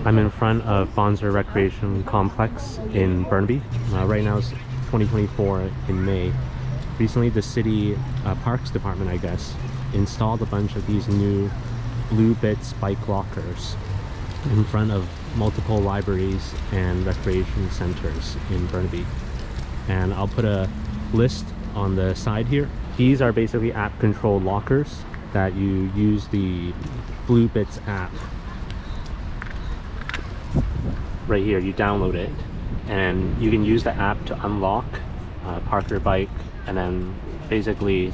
I'm in front of Bonser Recreation Complex in Burnaby. Right now it's 2024 in May. Recently the city parks department, I guess, installed a bunch of these new Blue Bits bike lockers in front of multiple libraries and recreation centers in Burnaby. And I'll put a list on the side here. These are basically app controlled lockers that you use the Blue Bits app. Right here, you download it and you can use the app to unlock, park your bike, and then basically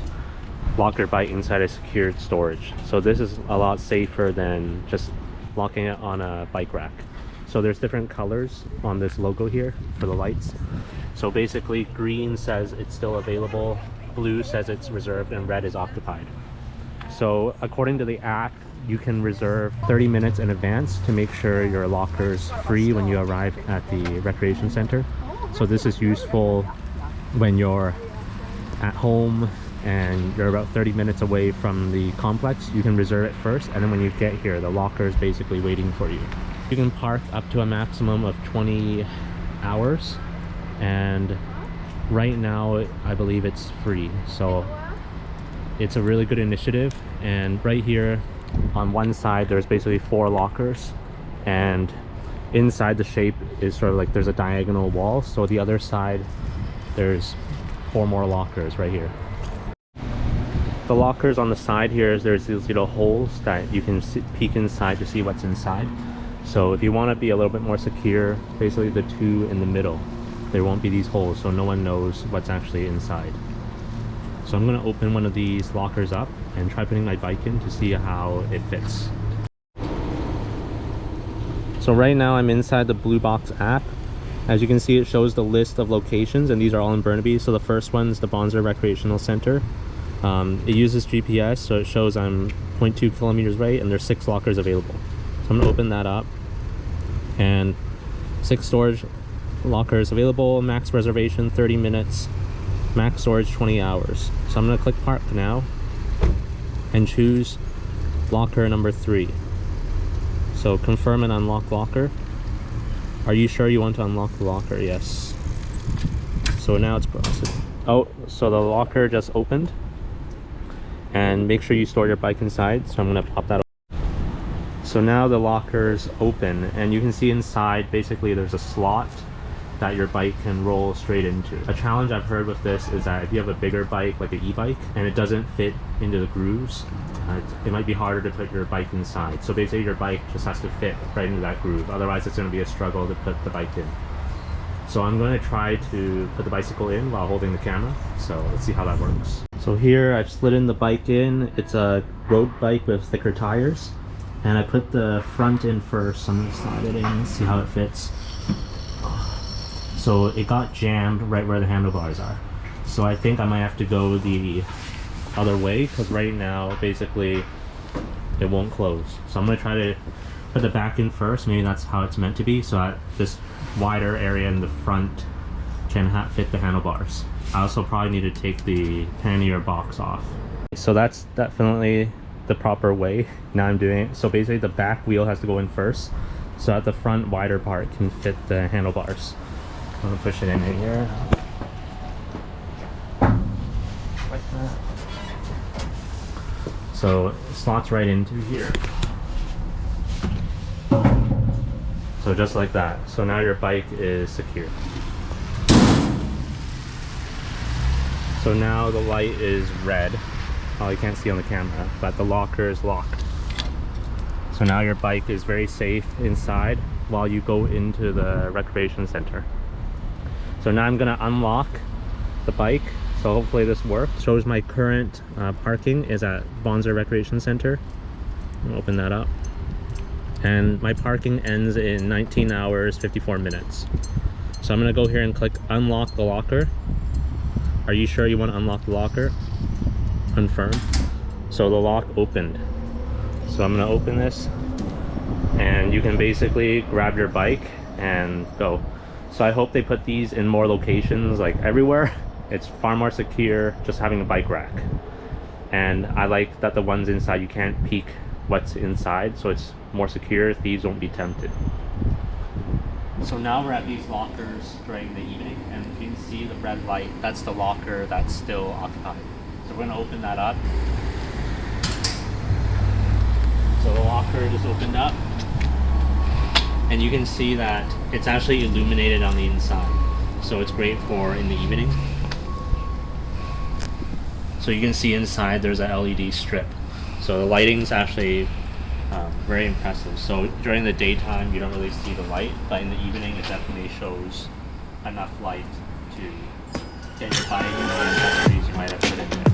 lock your bike inside a secured storage. So this is a lot safer than just locking it on a bike rack. So there's different colors on this logo here for the lights. So basically green says it's still available, blue says it's reserved, and red is occupied. So according to the app, you can reserve 30 minutes in advance to make sure your locker's free when you arrive at the recreation center. So this is useful when you're at home and you're about 30 minutes away from the complex. You can reserve it first, and then when you get here, the locker is basically waiting for you. You can park up to a maximum of 20 hours, and right now I believe it's free. So it's a really good initiative. And right here on one side there's basically 4 lockers, and inside the shape is sort of like there's a diagonal wall, so the other side there's 4 more lockers right here. The lockers on the side here, there's these little holes that you can peek inside to see what's inside. So if you want to be a little bit more secure, basically the 2 in the middle, there won't be these holes, so no one knows what's actually inside. So I'm going to open one of these lockers up and try putting my bike in to see how it fits. So right now I'm inside the Blue Box app. As you can see, it shows the list of locations, and these are all in Burnaby. So the first one's the Bonser Recreational Center. It uses GPS, so it shows I'm 0.2 kilometers away, and there's 6 lockers available. So I'm going to open that up, and 6 storage lockers available, max reservation 30 minutes, max storage 20 hours. So I'm going to click park now and choose locker number 3. So confirm and unlock locker. Are you sure you want to unlock the locker? Yes. So now it's processing. Oh, so the locker just opened, and make sure you store your bike inside. So I'm going to pop that open. So now the locker's open, and you can see inside basically there's a slot that your bike can roll straight into. A challenge I've heard with this is that if you have a bigger bike, like an e-bike, and it doesn't fit into the grooves, it might be harder to put your bike inside. So basically your bike just has to fit right into that groove. Otherwise it's going to be a struggle to put the bike in. So I'm going to try to put the bicycle in while holding the camera. So let's see how that works. So here I've slid in the bike in. It's a road bike with thicker tires, and I put the front in first. So I'm going to slide it in and see how it fits. So it got jammed right where the handlebars are. So I think I might have to go the other way, because right now basically it won't close. So I'm going to try to put the back in first. Maybe that's how it's meant to be, so that this wider area in the front can fit the handlebars. I also probably need to take the pannier box off. So that's definitely the proper way. Now I'm doing it. So basically the back wheel has to go in first, so that the front wider part can fit the handlebars. I'm gonna push it in here. Like that. So it slots right into here. So just like that. So now your bike is secure. So now the light is red. Oh, you can't see on the camera, but the locker is locked. So now your bike is very safe inside while you go into the recreation center. So now I'm gonna unlock the bike. So hopefully this works. Shows my current parking is at Bonser Recreation Center. I'm gonna open that up. And my parking ends in 19 hours, 54 minutes. So I'm gonna go here and click unlock the locker. Are you sure you want to unlock the locker? Confirm. So the lock opened. So I'm gonna open this, and you can basically grab your bike and go. So I hope they put these in more locations, like everywhere. It's far more secure just having a bike rack. And I like that the ones inside you can't peek what's inside, so it's more secure. Thieves won't be tempted. So now we're at these lockers during the evening, and you can see the red light. That's the locker that's still occupied. So we're going to open that up. So the locker just opened up, and you can see that it's actually illuminated on the inside. So it's great for in the evening. So you can see inside there's a LED strip. So the lighting's actually very impressive. So during the daytime you don't really see the light, but in the evening it definitely shows enough light to get your bike and the accessories you might have put in there.